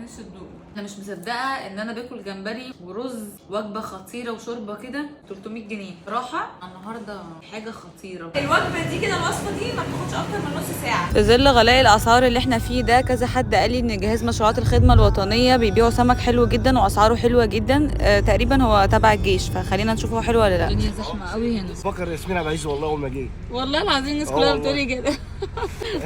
نفسي تدوقه. انا مش مصدقه ان انا باكل جمبري ورز وجبه خطيره وشوربه كده 300 جنيه راحه. النهارده حاجه خطيره. الوجبه دي كده الوصفه دي ما بتاخدش اكتر من نص ساعه. في ظل غلاء الاسعار اللي احنا فيه ده كذا حد قال لي ان جهاز مشروعات الخدمه الوطنيه بيبيعوا سمك حلو جدا واسعاره حلوه جدا. تقريبا هو تبع الجيش، فخلينا نشوف هو حلو ولا لا. الدنيا زحمه قوي هنا. فكر ياسمين عبد العزيز والله اول ما جه. والله العظيم الناس كلها بتقولي كده.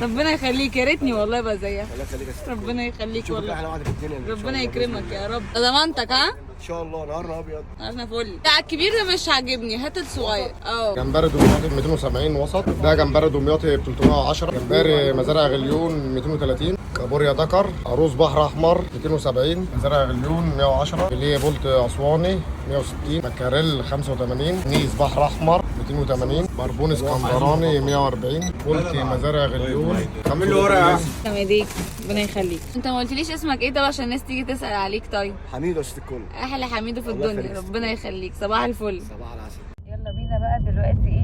ربنا يخليك، يا ريتني والله ابقى زيها. الله يخليك يا ست. ربنا يخليك والله. احلى واحده في الدنيا. ربنا يكرمك يا رب. ضمانتك ها؟ ان شاء الله. نهارنا ابيض. انا فل. لا الكبير ده مش عاجبني، هات الصغير. جمبري دمياطي 270 وسط، ده جمبري دمياطي ب 310، جمبري مزارع غليون 230، كابوريا دكر، عروس بحر احمر 270، مزارع غليون 110، فيليه بولت اسواني 160، مكاريل 85، نيس بحر احمر 280، بربون اسكندراني 140، بولت مزارع غليون. كمل له ورقه. تسلم ايديك، ربنا يخليك. انت ما قلتليش اسمك ايه ده عشان الناس تيجي تسال عليك؟ طيب حميد يا ست الكل. احلى حميده في الدنيا، ربنا يخليك. صباح الفل. صباح العسل. يلا بينا بقى دلوقتي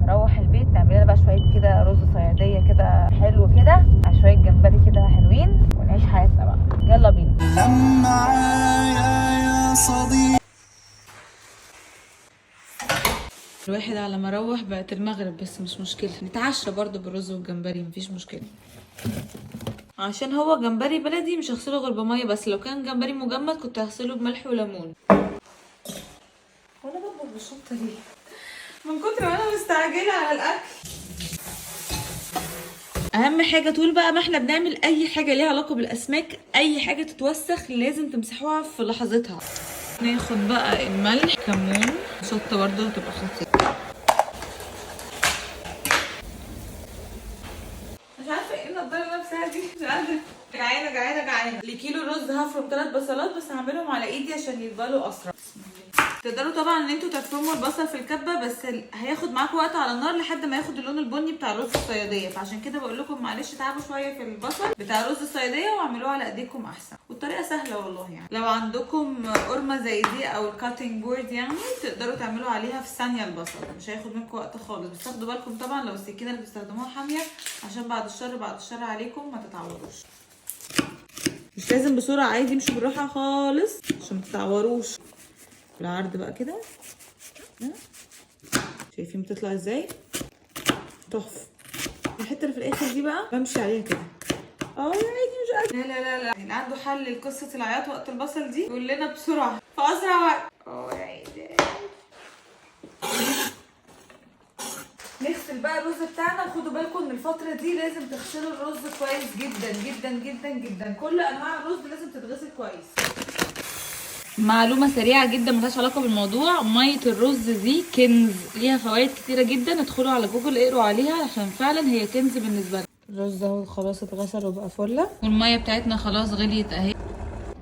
نروح البيت نعمل لنا بقى شويه كده رز صياديه كده حلو كده على شويه جمبري كده حلوين ونعيش حياتنا بقى. يلا بينا. يا صديق. الواحد على ما اروح بقت المغرب، بس مش مشكله، نتعشى برضو بالرز والجمبري مفيش مشكله. عشان هو جمبري بلدي مش هغسله غير بميه بس، لو كان جمبري مجمد كنت هغسله بملح وليمون. وانا بطبخ بالشطه ليه؟ من كتر ما انا مستعجله على الاكل. اهم حاجه طول بقى ما احنا بنعمل اي حاجه ليها علاقه بالاسماك، اي حاجه تتوسخ لازم تمسحوها في لحظتها. ناخد بقى الملح، كمون، شطه برضه هتبقى خطيره. مش عارفه ايه النضاره اللي لابساها دي، مش عارفه. جعانه لكيلو رز هفرم 3 بصلات بس هعملهم على ايدي عشان يتبالوا اسرع. تقدروا طبعا ان انتوا تفرموا البصل في الكبه، بس هياخد معاكم وقت على النار لحد ما ياخد اللون البني بتاع الرز الصياديه، فعشان كده بقول لكم معلش تعبوا شويه في البصل بتاع الرز الصياديه واعملوه على ايديكم احسن. والطريقه سهله والله، يعني لو عندكم قرمه زي دي او الكاتنج بورد يعني تقدروا تعملوا عليها في ثانيه البصل، مش هياخد منكم وقت خالص. بس تاخدوا بالكم طبعا لو السكينه اللي بتستخدموها حاميه، عشان بعد الشر عليكم ما تتعوروش. مش لازم بسرعه، عادي امشوا بالراحه خالص عشان ما تتعوروش. العرض بقى كده، شايفين بتطلع ازاي؟ تحفه. الحته اللي في الاخر دي بقى بمشي عليها كده. يا عيني مش قادره. لا اللي عنده حل لقصه العياط وقت البصل دي يقول لنا بسرعه في اسرع وقت. يا عيني. نغسل بقى الرز بتاعنا، وخدوا بالكم ان الفتره دي لازم تغسلوا الرز كويس جدا جدا جدا جدا. كل انواع الرز لازم تتغسل كويس. معلومه سريعه جدا ملهاش علاقه بالموضوع، ميه الرز دي كنز، ليها فوائد كتيره جدا. ادخلوا على جوجل اقروا عليها عشان فعلا هي كنز بالنسبه لنا. الرز اهو خلاص اتغسل وبقى فله، والميه بتاعتنا خلاص غليت اهي.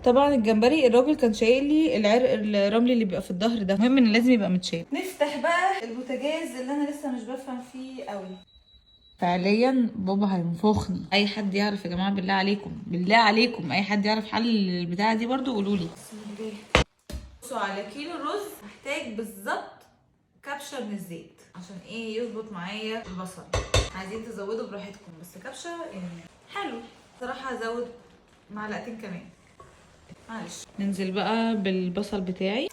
طبعا الجمبري الراجل كان شايل لي العرق الرملي اللي بيبقى في الظهر ده، المهم ان لازم يبقى متشال. نفتح بقى البوتاجاز اللي انا لسه مش بفهم فيه قوي. فعليا بابا هينفخني. اي حد يعرف يا جماعه، بالله عليكم اي حد يعرف حل البتاعه دي برضو قولوا لي. بصوا على كيلو رز هحتاج بالظبط كبشه من الزيت عشان يظبط معايا البصل. عايزين تزودوا براحتكم بس كبشه يعني حلو. صراحه هزود معلقتين كمان معلش. ننزل بقى بالبصل بتاعي،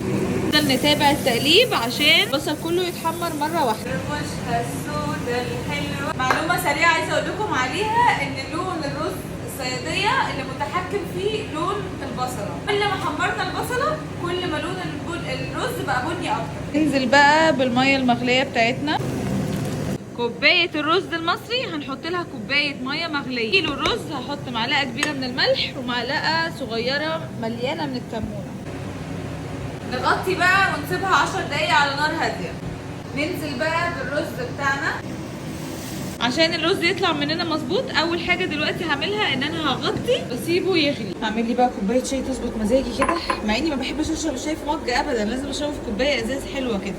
نفضل نتابع التقليب عشان البصل كله يتحمر مره واحده. الوشها السوداء الحلوه. معلومه سريعه عايزه اقول لكم عليها، ان لون الرز الصياديه اللي متحكم فيه لون البصله. كل ما حمرنا البصله كل ما لون الرز بقى بني اكتر. ننزل بقى بالميه المغليه بتاعتنا. كوبايه الرز المصري هنحط لها كوبايه ميه مغليه. كيلو الرز هحط معلقه كبيره من الملح ومعلقه صغيره مليانه من الكمونه. نغطي بقى ونسيبها 10 دقايق على نار هاديه. ننزل بقى بالرز بتاعنا عشان الرز يطلع مننا مظبوط. اول حاجه دلوقتي هعملها ان انا هغطي واسيبه يغلي. هعمل لي بقى كوبايه شاي تظبط مزاجي كده، مع اني ما بحبش اشرب الشاي في مج ابدا، لازم اشربه في كوبايه ازاز حلوه كده.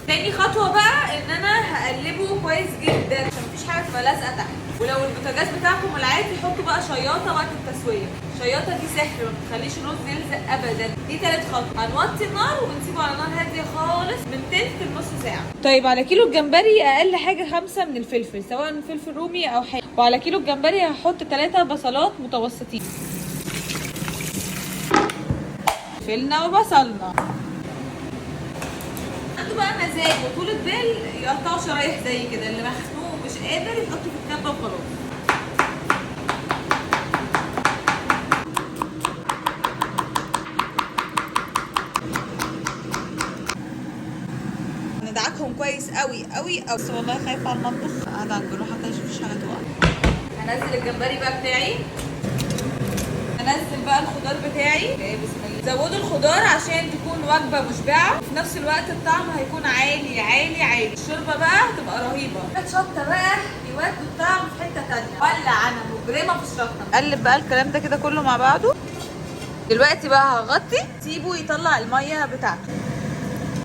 تاني خطوه بقى ان انا هقلبه كويس جدا عشان مفيش حاجه تبقى لازقه تحت. ولو البوتاجاز بتاعكم العادي حطوا بقى شياطه وقت التسويه. الشياطه دي سحر، ما بتخليش الرز يلزق ابدا. دي تالت خطوه. هنوطي النار ونسيبه على نار هاديه خالص من تلت لنص ساعه. طيب على كيلو الجمبري اقل حاجه 5 من الفلفل، سواء فلفل رومي او حاجه. وعلى كيلو الجمبري هحط 3 بصلات متوسطين. فلفلنا وبصلنا. عنده بقى مزاج وطولة بال يقطعوا شرايح زي كده، اللي مخنوق ومش قادر يحطه في الكبه وخلاص. ندعكهم كويس قوي قوي قوي. بس والله خايفه على المطبخ، قاعده على الجروح حتى مفيش حاجه تقع. هنزل الجمبري بقى بتاعي، هنزل بقى الخضار بتاعي. بسم الله. زودوا الخضار عشان تكون وجبه مشبعه وفي نفس الوقت الطعم هيكون عالي عالي عالي. الشوربه بقى هتبقى رهيبه. شطه بقى يودوا الطعم في حته ثانيه. ولع انا مجرمه في الشطه. قلب بقى الكلام ده كده كله مع بعضه. دلوقتي بقى هغطي سيبه يطلع الميه بتاعته.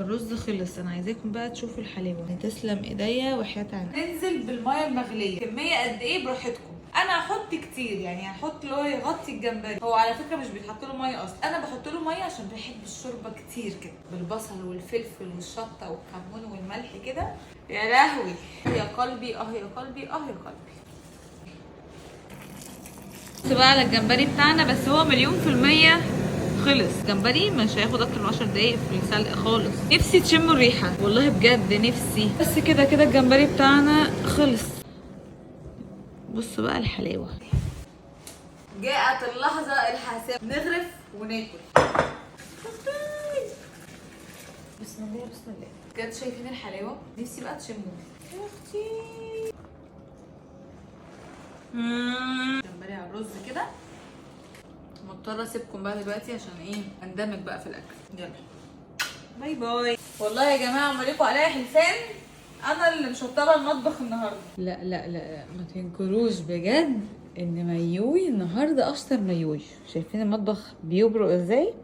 الرز خلص، انا عايزاكم بقى تشوفوا الحلاوه. تسلم ايديا وحياه عيني. ننزل بالميه المغليه. كميه قد ايه براحتكم. انا هحط كتير يعني هحط اللي هو يغطي الجمبري. هو على فكره مش بيتحط له ميه اصلا، انا بحط له ميه عشان بحب الشوربه كتير كده بالبصل والفلفل والشطه والكمون والملح كده. يا لهوي يا قلبي يا قلبي يا قلبي. بص بقى على الجمبري بتاعنا، بس هو 100% خلص. جمبري مش هياخد اكتر من 10 دقايق في السلق خالص. نفسي تشموا الريحه والله بجد نفسي. بس كده كده الجمبري بتاعنا خلص. بصوا بقى الحلاوه. جاءت اللحظه الحاسمه، نغرف وناكل. بسم الله بسم الله. بجد شايفين الحلاوه؟ نفسي بقى تشموه يا اختي. جمبري على الرز كده. مضطره اسيبكم بقى دلوقتي عشان ايه اندمج بقى في الاكل. يلا باي باي. والله يا جماعه مالكوا عليا حلفان، انا اللي مشطبه المطبخ النهارده. لا لا لا ما تنكروش بجد ان ميوي النهارده اشطر ميوي. شايفين المطبخ بيبرق ازاي؟